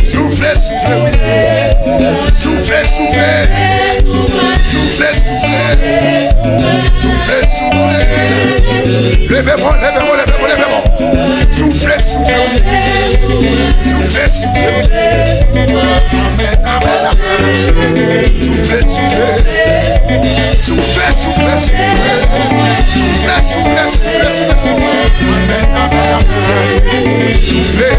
Soufflez, soufflez, soufflez. Soufflez, soufflez. Soufflez, soufflez. Levez-moi, levez-moi, levez-moi, levez-moi. Soufflez, soufflez. Soufflez, soufflez. Amen, amen, amen. Soufflez, soufflez. Soufflez, soufflez, soufflez. Soufflez, soufflez, soufflez, soufflez. Amen, amen, amen. Soufflez.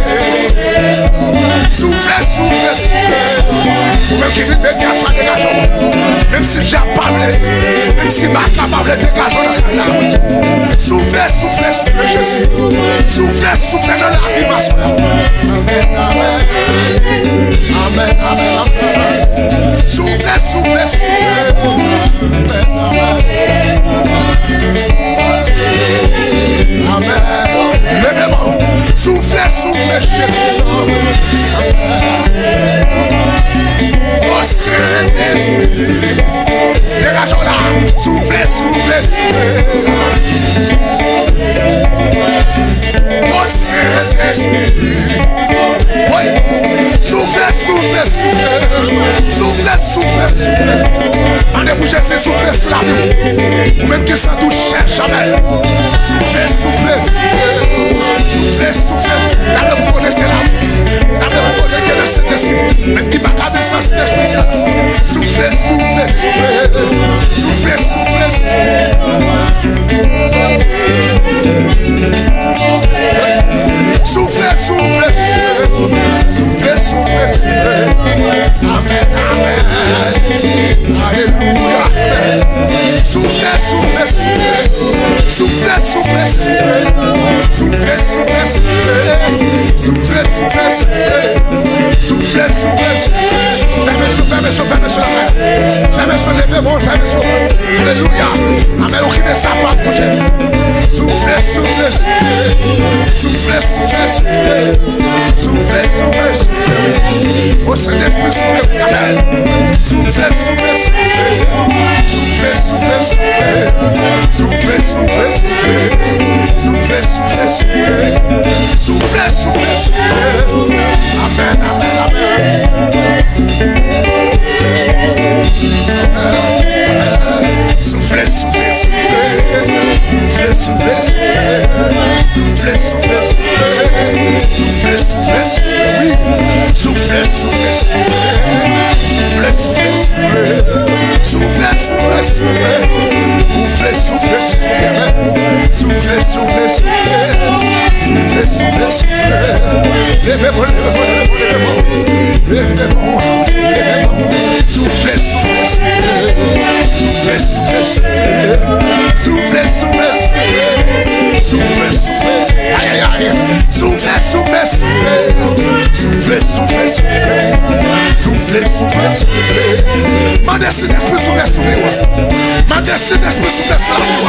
Soufflez, soufflez, soufflez. Vous-même qui vivez bien, soit dégageant. Même si j'ai parlé, même si ma capable de dégager dans la route. Soufflez, soufflez, soufflez, Jésus. Soufflez, soufflez dans la vie, ma soeur. Amen, amen. Amen, amen, amen. Soufflez, soufflez, soufflez. Amen, amen. Amen. Levez-moi. Soufflez, soufflez, Jésus. Oh Saint-Esprit, dégageons là. Soufflez, soufflez, soufflez. Oh Saint-Esprit, oui. Soufflez, soufflez, soufflez. Soufflez, soufflez, soufflez. Allez bouger, c'est souffler sur la vie. Ou même que ça touche jamais. Soufflez, soufflez, soufflez. Soufflez, soufflez. Là, vous connectez la vie. Là, vous connectez le Saint-Esprit. Même qui va garder ça, c'est l'esprit. Soufflez, soufflez, soufflez. Soufflez, soufflez, soufflez. Soufflez, soufflez, soufflez. Soufflez, soufflez, soufflez. Amen, amen. Alléluia. Soufflez, soufflez, soufflez. Soufflez, soufflez, soufflez. Soufflez, soufflez, soufflez. Soufflez, soufflez, soufflez. Soufflez, soufflez, soufflez. Fermez sur, levez-moi, fermez sur. Alléluia. Amen, on crie ça pour mon Dieu. Soufflez, soufflez, soufflez. Soufflez, soufflez, soufflez. Soufflez, soufflez, soufflez. Au Saint-Esprit, soufflez. Amen. Soufflez, soufflez, soufflez. Soufflez, soufflez, soufflez. Soufflez, soufflez, soufflez. Soufflez, soufflez, soufflez. Soufflez, soufflez, soufflez. Amen, amen, amen. Soufflez, soufflez, soufflez. Soufflez, soufflez, soufflez. Soufflez, soufflez, soufflez. Soufflez, soufflez, soufflez. Oui. Soufflez, soufflez, soufflez. Soufflez, soufflez, soufflez. Soufflez, soufflez, soufflez. Soufflez, soufflez, soufflez. Soufflez, soufflez, soufflez. Soufflez, soufflez, soufflez. Levez-moi, levez-moi, levez-moi, levez-moi. Levez-moi. Soufflez, soufflez, soufflez. Soufflez, soufflez, soufflez. Soufflez, soufflez, soufflez. Soufflez, soufflez. Aïe, aïe, aïe. Soufflez, soufflez, soufflez. Soufflez, soufflez, soufflez. Soufflez, soufflez, soufflez. Ma destinée, esprit soufflez, soufflez. Ma destinée, esprit soufflez sur la vie.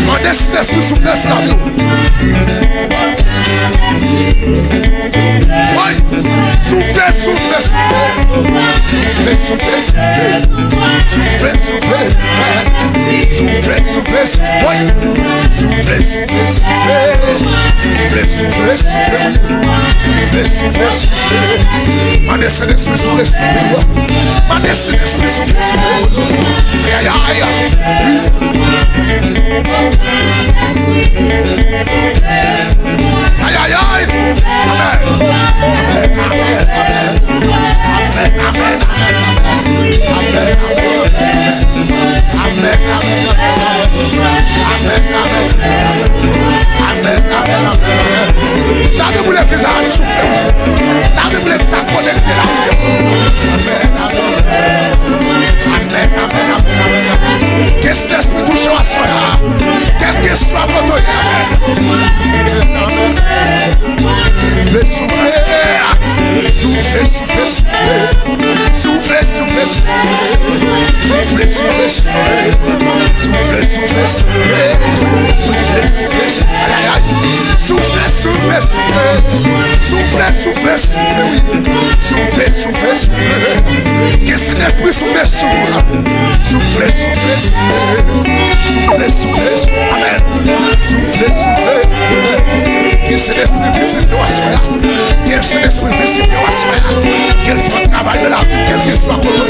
Ma destinée, esprit soufflez sur la vie. Oui. Soufflez, soufflez, soufflez. Soufflez, soufflez, soufflez. Soufflez, soufflez, soufflez. Soufflez, soufflez, soufflez. Oui. Soufflez, soufflez, soufflez. Soufflez, soufflez, soufflez. Soufflez, soufflez, soufflez. Ma destinée, esprit soufflez, soufflez. Ma destinée, esprit soufflez, soufflez. Aïe, aïe, aïe. Aïe, aïe, aïe. Amen. Amen, amen, amen. Amen, amen, amen. Amen, amen, amen, amen. La Bible est que ça a soufflé. La Bible est que ça a connecté la vie. Amen, amen. Amen, amen, amen. Qu'est-ce que l'esprit touche à soi là? Quel que soit votre amen. Amen. Soufflez, soufflez. Soufflez, soufflez, soufflez. Soufflez, soufflez, soufflez. Soufflez, soufflez, soufflez. Soufflez, soufflez, soufflez. Soufflez, soufflez, soufflez. Soufflez, soufflez, soufflez. Soufflez, soufflez, soufflez. Soufflez, soufflez, soufflez. Qu'est-ce que l'esprit soufflez sur moi? Soufflez, soufflez, soufflez. Soufflez, soufflez, amen. Soufflez, soufflez. Qu'est-ce que l'esprit visite toi soya? Qu'est-ce que l'esprit visite toi soya? Quel soit le travail de la vie, quel que soit votre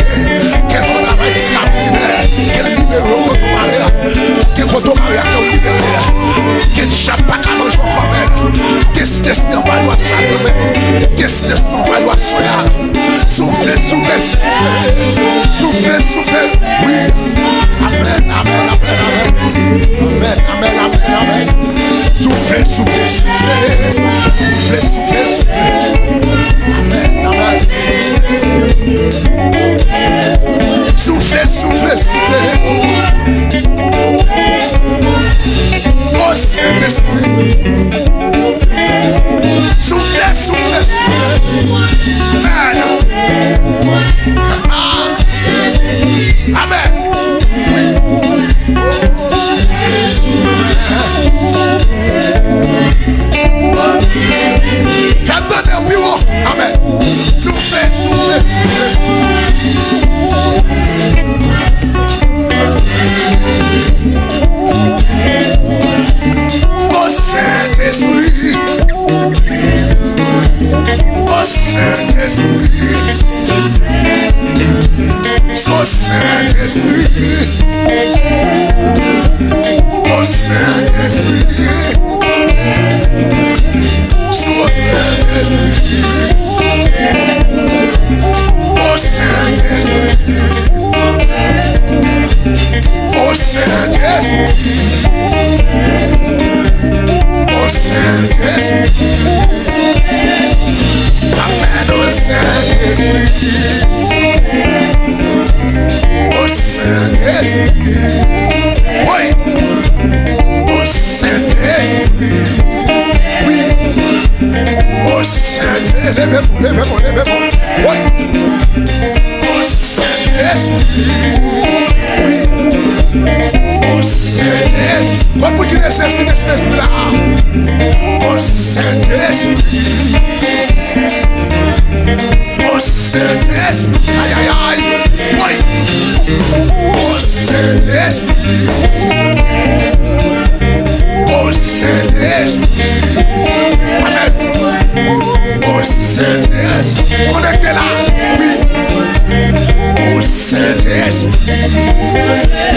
Soufflez, soufflez, soufflez. Amen. Amen. Oui. Oh, soufflez, soufflez. Faites donner au bureau. Amen. Soufflez, soufflez, soufflez. Oh Saint-Esprit, oh Saint-Esprit, oh Saint-Esprit, oh Saint-Esprit, oh Saint-Esprit, oh Saint-Esprit, oh Saint-Esprit. Oh Saint-Esprit, Amen, oh Saint-Esprit, oh Saint-Esprit, oui, oh Saint-Esprit, oui, oh Saint-Esprit, levez-moi, oui, oh Saint-Esprit, oui, oh Saint-Esprit, comme qui nécessite cet esprit-là. Oh Saint-Esprit, oh Saint-Esprit, aïe aïe aïe, oui. Oh Saint-Esprit, oh Saint-Esprit, amen. Oh Saint-Esprit, on était là, oui. Oh Saint-Esprit,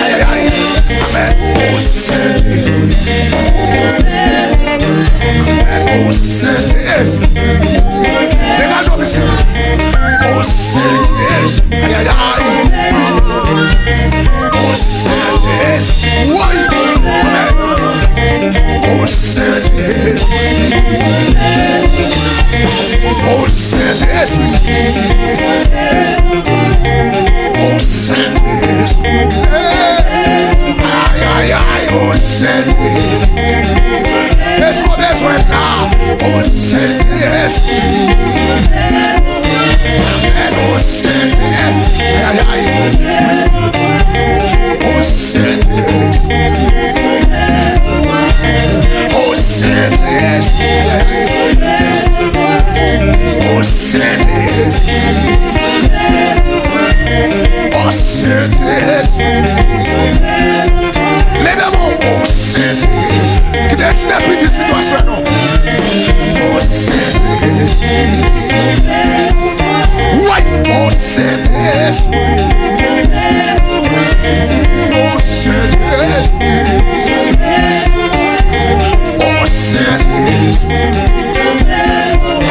aïe aïe aïe, amen. Oh Saint-Esprit, oh Saint-Esprit, dégage-moi ici. Oh Saint-Esprit, aïe aïe aïe. Oh Saint-Esprit, oui, amen. Oh Saint-Esprit, oh Saint-Esprit, oh Saint-Esprit, aïe aïe aïe, oh Saint-Esprit. Laisse-moi besoin là, oh Saint-Esprit, amen, oh Saint-Esprit, aïe aïe, oh Saint-Esprit, oh Saint-Esprit, oh Saint-Esprit, oh Saint-Esprit, levez-moi, oh Saint-Esprit, qui décide d'esprit qui situation, non? Oh Saint-Esprit, oui, oh Saint-Esprit, oh Saint-Esprit, oh Saint-Esprit,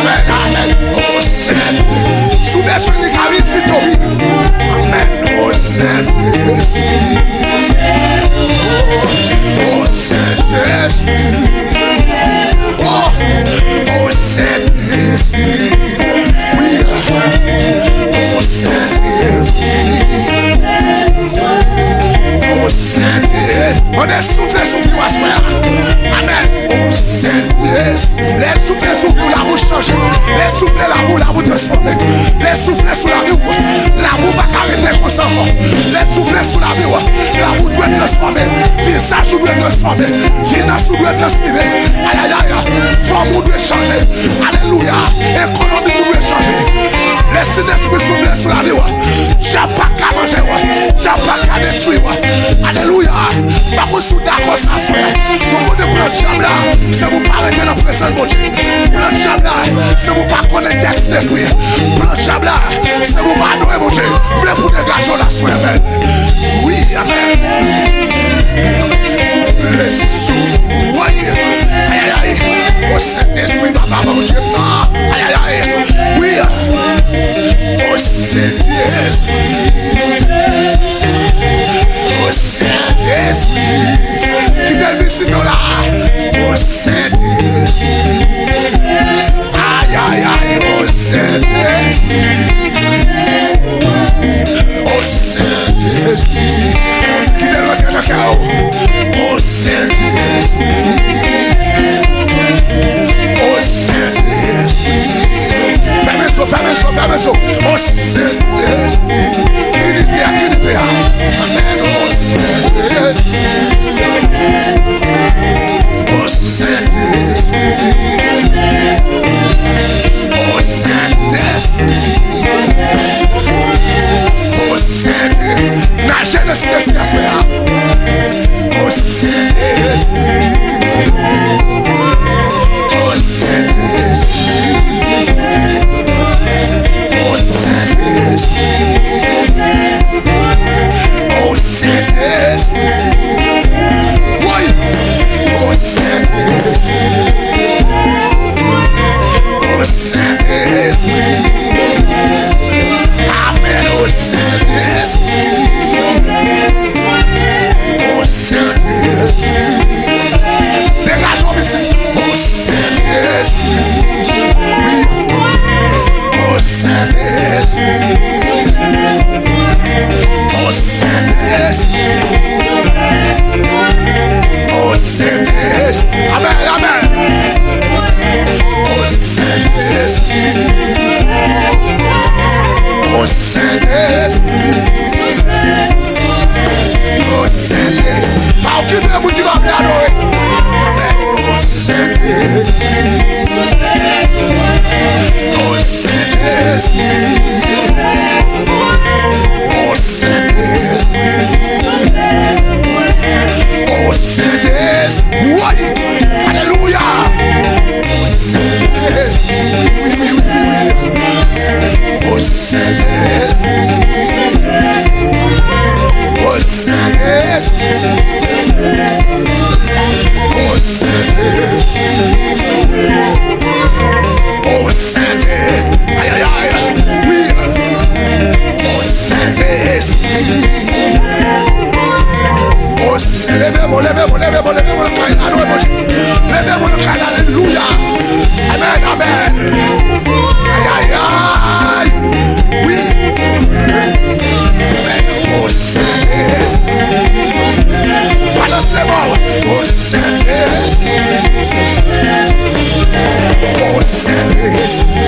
amen, amen, oh Saint-Esprit, soudez sur les charismes, amen, oh Saint-Esprit, oh Saint-Esprit, oh Saint-Esprit, oui, oh Saint-Esprit, oh Saint-Esprit, on est soufflé sur nous à soir, amen, oh Saint-Esprit, les souffler sur nous, la bouche change, les souffler la boue transformée, les souffler sur la vie, la boue va arrêter comme ça, les souffler sur la vie, la boue doit transformer, visage doit transformer, finance doit transformer, aïe aïe aïe, forme doit changer, alléluia, économie doit changer, laissez l'esprit souffler sur la vie, j'ai pas qu'à manger, j'ai pas qu'à détruire, alléluia, pas qu'on sous d'accord ça, nous pouvons prendre le diable là, c'est vous pas arrêter dans la présence de Dieu, prendre le diable là, c'est vous pas connaître le texte d'esprit, prendre le diable là, c'est vous pas adorer mon Dieu, mais pour dégager la soie, amen, oui, amen. Les sous, oui, aïe aïe aïe, oh Saint-Esprit, papa, mon Dieu, aïe aïe aïe, oui, oh Saint-Esprit, oh Saint-Esprit, qui te visite là, oh Saint-Esprit, aïe aïe aïe, oh Saint-Esprit, oh Saint-Esprit, qui te le cœur, oh Saint-Esprit, Saint-Esprit, oh Saint-Esprit, oh Saint-Esprit, oh Saint-Esprit, oh Saint-Esprit, oui, oh Saint-Esprit, oh Saint-Esprit, amen, oh Saint-Esprit, oh Saint-Esprit, dégageons ici, oh Saint-Esprit, oh Saint-Esprit, oh Saint-Esprit, oh Saint-Esprit, amen, amen, oh Saint-Esprit, oh Saint-Esprit, oh Saint-Esprit, pas aucun de vous qui va me adorer, oh Saint-Esprit, oh Saint-Esprit, oh Saint-Esprit, oh Saint-Esprit, oui, alléluia, oh Saint-Esprit, oui, oui, oui, oh Saint-Esprit, oh Saint-Esprit, oh Saint-Esprit, oh Saint-Esprit, aïe aïe aïe, oui, oh Saint-Esprit, oh Saint-Esprit, levez-moi, levez-moi, levez-moi, levez-moi le cœur, levez-moi le cœur, alléluia, amen, amen, aïe aïe aïe, oui, oh Saint-Esprit, balancez-moi, oh Saint-Esprit, oh Saint-Esprit,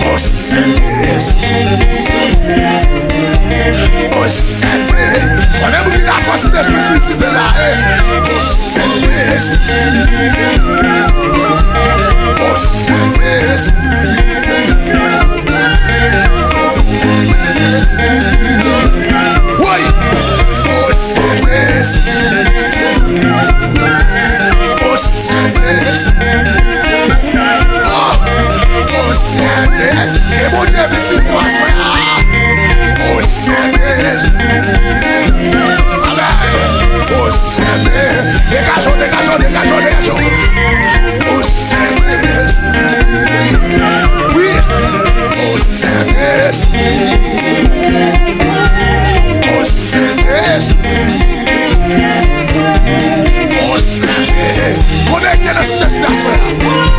oh Saint-Esprit, oh Saint-Esprit, on aime bien la force d'esprit de là, oh Saint-Esprit, oh Saint-Esprit, oui, oh Saint-Esprit, oh Saint-Esprit, oh Saint-Esprit, et mon Dieu, ici, toi, oh Saint-Esprit, amen, oh Saint-Esprit, dégageons, dégageons, dégageons, dégageons, oh Saint-Esprit, oui, oh Saint-Esprit, oh Saint-Esprit, oh Saint-Esprit, connectez le Saint-Esprit,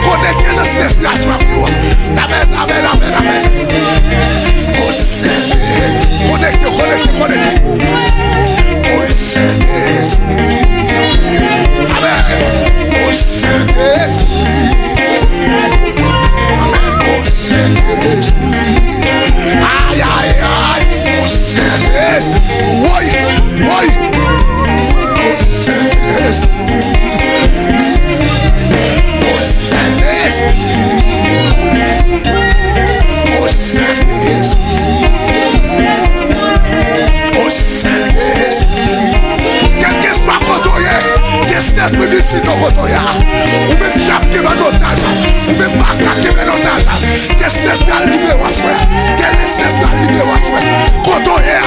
connectez le Saint-Esprit, amen, amen, amen, amen, oh Saint-Esprit, connectez, connectez, connectez, oh Saint-Esprit, amen, oh Saint-Esprit, amen, oh Saint-Esprit, aïe, aïe, aïe, oh Saint-Esprit, oui, oui, oh Saint-Esprit, oh Saint-Esprit, oh Saint-Esprit, oh Saint-Esprit, quel que soit votre esprit ici dans votre ou même Jacques qui est un otage, ou même Marc qui est un otage, qu'est-ce que c'est la libération, quel est ce la libération, quand on est,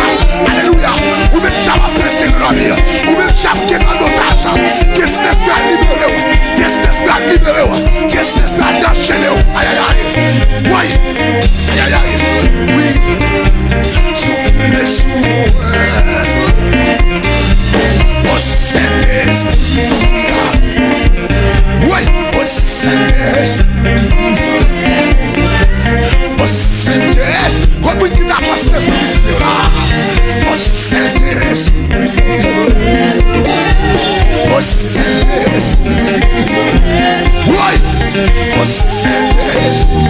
alléluia, ou même Jacques a presté dans la vie, ou même Jacques qui est un otage, qu'est-ce que c'est la libération, qu'est-ce que c'est la libération, qu'est-ce que c'est la déchaîner, aïe aïe aïe, oui, aïe aïe aïe, oui, soufflez sur moi, oh Saint-Esprit, oui, oh Saint-Esprit, oh Saint-Esprit, comme il dit la face de l'Esprit, oh Saint-Esprit, oh Saint-Esprit, oui, oh Saint-Esprit,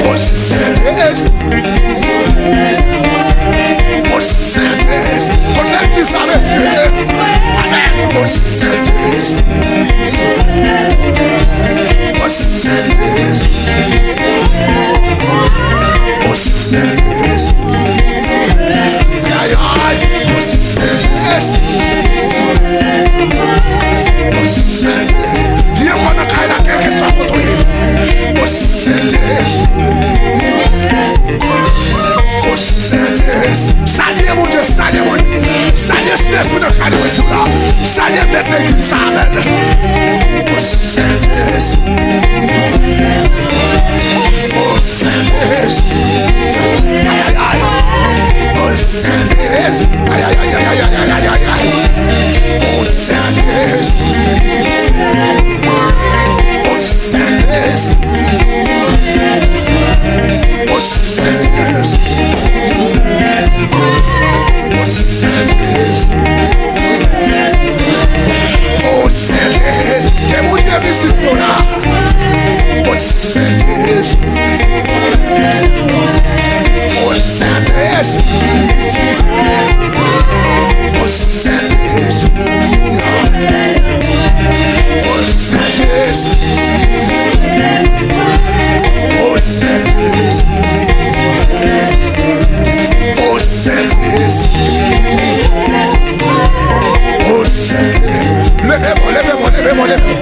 oh Saint-Esprit, oh Saint-Esprit, connecte ça, monsieur, amen, oh Saint-Esprit, oh Saint-Esprit, oh Saint-Esprit, tête l'église, amen. Au Saint-Esprit, au Saint-Esprit, aïe aïe aïe, au Saint-Esprit, aïe aïe aïe aïe aïe aïe aïe aïe, au Saint-Esprit, au Saint-Esprit, au Saint-Esprit, au Saint-Esprit, au Saint-Esprit, que mon Dieu visite là, au Saint-Esprit, au Saint-Esprit, au Saint-Esprit, au Saint-Esprit, au Saint-Esprit, au Saint-Esprit, au Saint-Esprit. Levez-moi, levez-moi, levez-moi, levez-moi,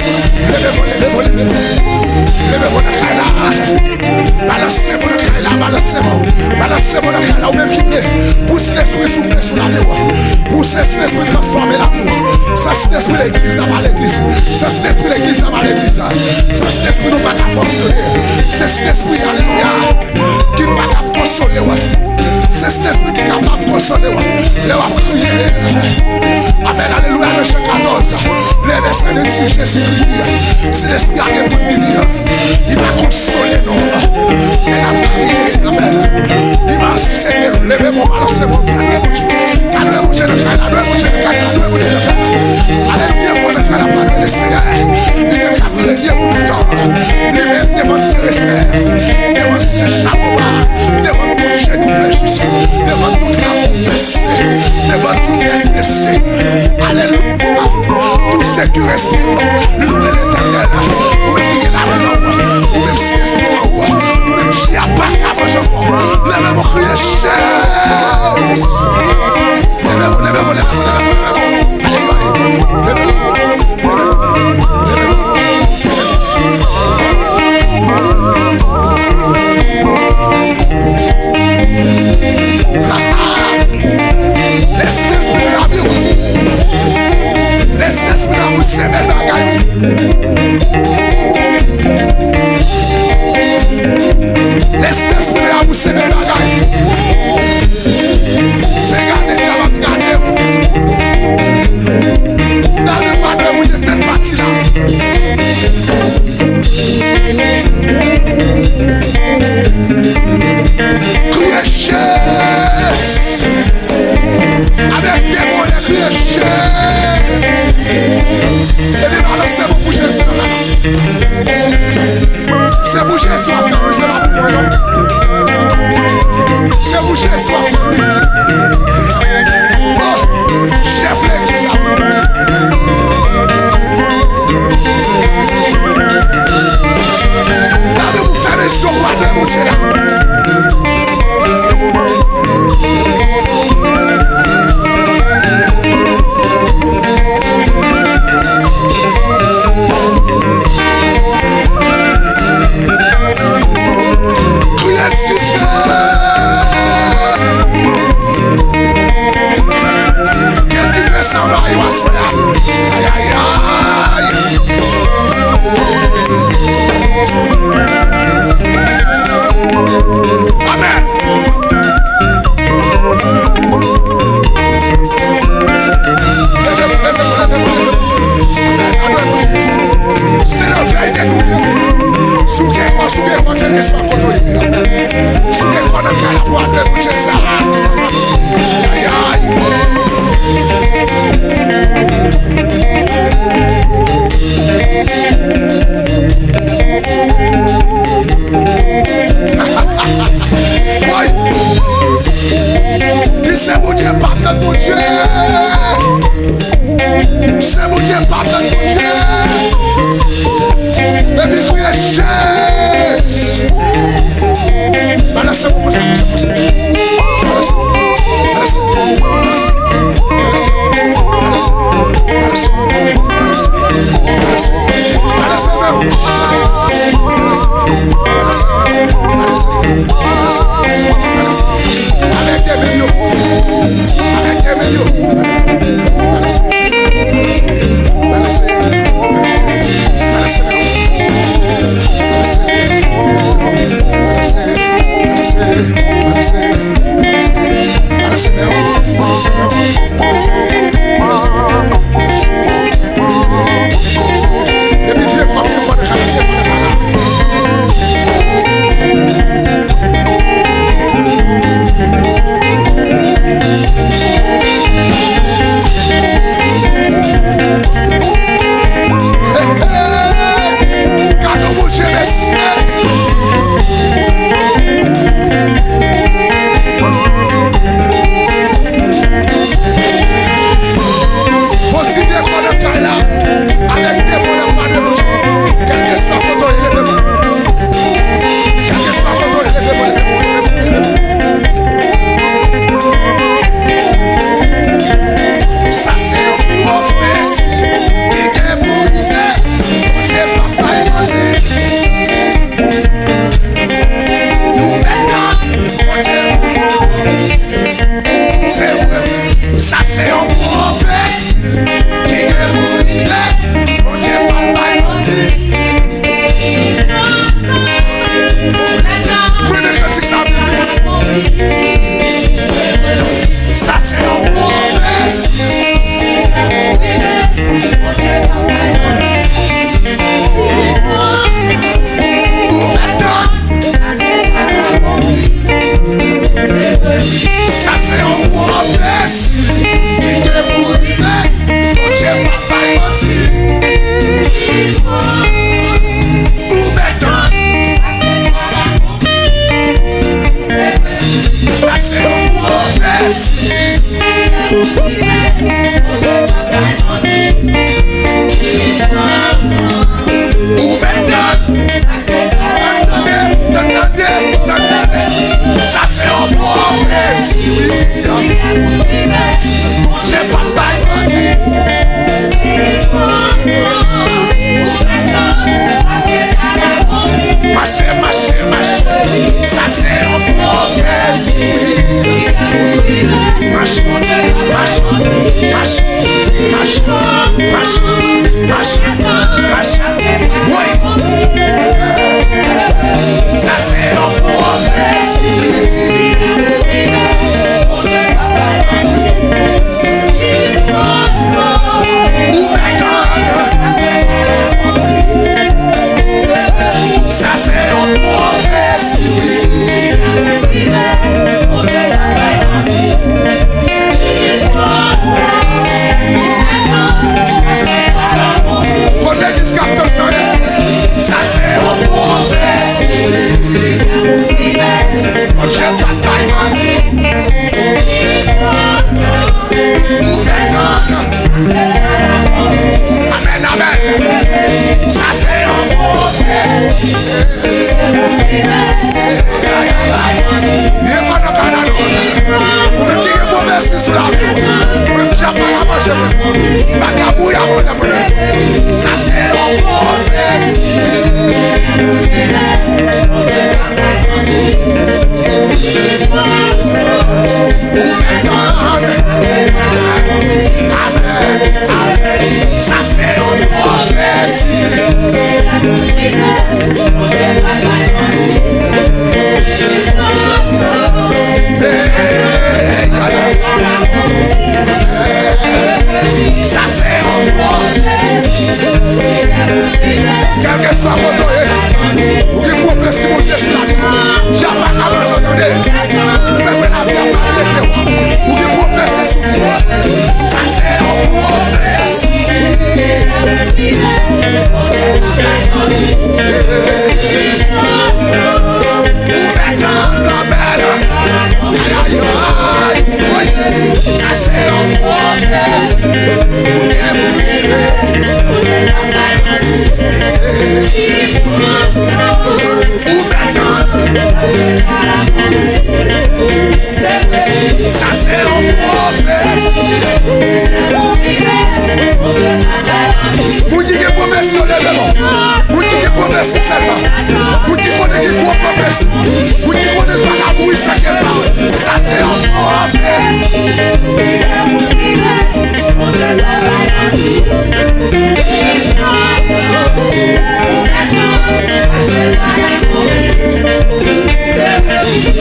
levez-moi, levez-moi, levez-moi, levez-moi la caille. Balancez-moi la caille, balancez-moi, balancez-moi la caille, ou même qui plaît. Poussez l'esprit souffler sur la mémoire. Poussez l'esprit transformer la mémoire. Ça c'est l'esprit de l'église, ça va l'église. Ça c'est l'esprit de l'église, ça va l'église. Ça c'est l'esprit de pas consoler. C'est cet esprit, alléluia, qui pas capable de consoler. C'est cet esprit qui est capable de consoler. Le va prier. Amen, alléluia, le chant 14. Les versets de Jésus-Christ. C'est l'esprit qui a pour venir. Il va consoler nous. Il va prier. Amen. Il va enseigner. Levez-moi, balancez-moi. Alléluia, pour le faire la parole du Seigneur. Il est capable de dire pour tout temps. Il est devant ce respect, devant ce chapeau, devant tout genou fléchissé, devant tout cramon blessé, devant tout bien blessé. Alléluia. Tout ce qui respire, louez l'Éternel. Ou liez la relance, ou même si l'esprit en haut, ou même si à part qu'à moi je vois. Levez-moi, criez, chaise. Levez-moi, levez-moi, levez-moi, levez-moi. Alléluia. Levez-moi, c'est bouger soif, c'est pas pour moi non. C'est bouger soif, bon, chef l'église. Là de vous faire des choses, de bouger là. Avec des millions.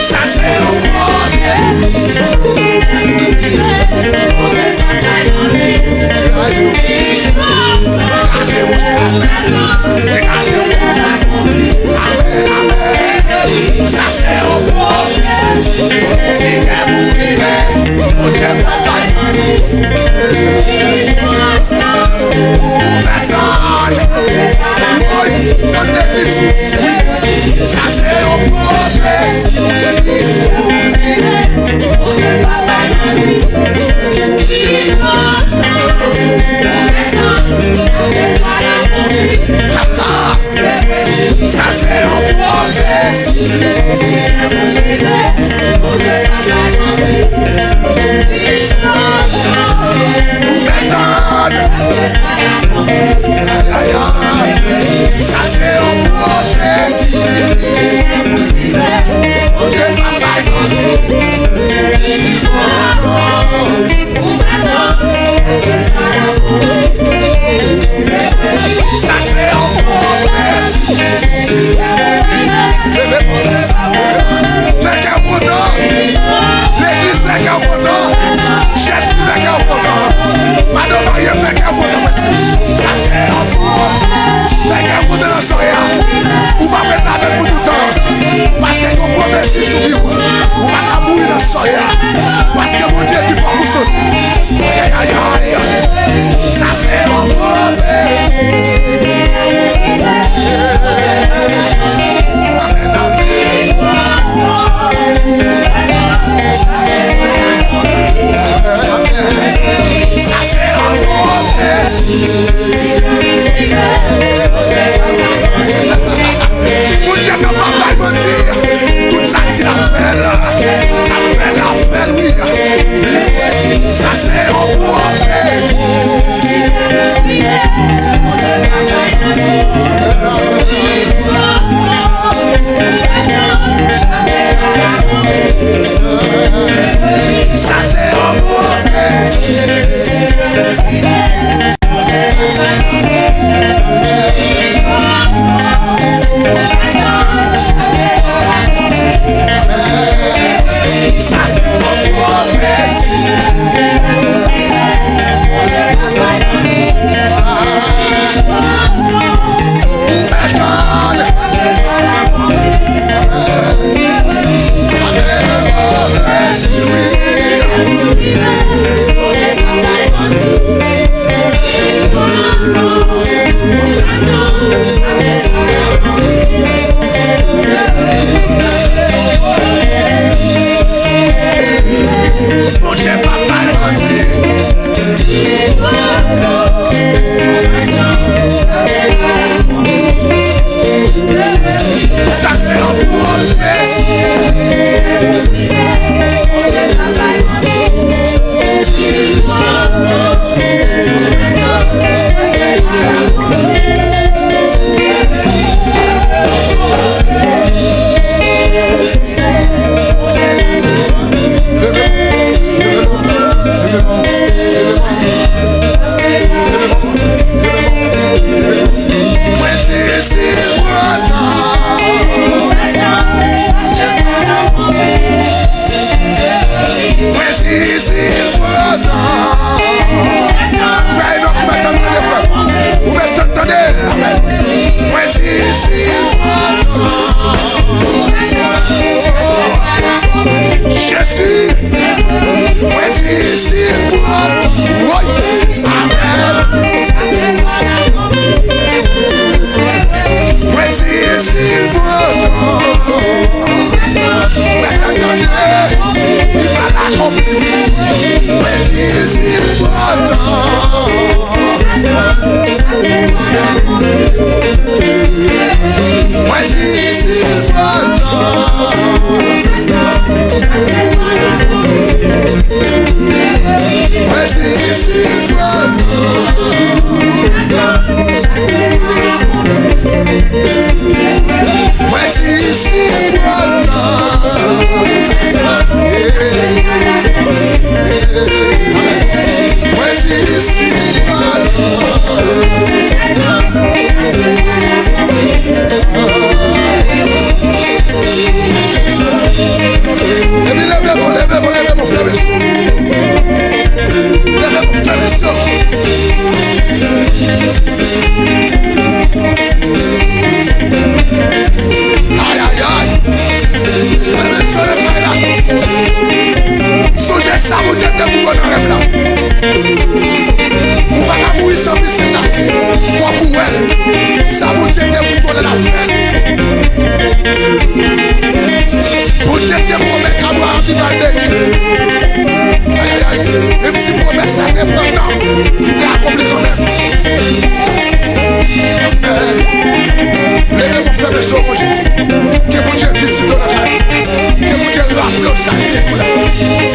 Ça c'est Ça c'est en prophétie. Ça c'est en prophétie. Ça c'est en prophétie. Faites un content. L'église fait un content. Jésus fait un content. Madame Marie fait un content. Ça c'est en prophétie. Fait un content dans son rien. Ou pas mettre la tête pour tout le temps. Parce que nous prophéties sur lui. Ou pas mourir dans son rien. Parce que mon Dieu qui va vous sortir. Aïe aïe aïe. Ça c'est en prophétie. Amen, amen. Ça c'est en prophétie. Vous Dieu ne va pas me dire tout ça qui l'appelle, oui. Ça c'est en prophétie. Ça c'est en prophétie. Ça c'est un flot ça y est.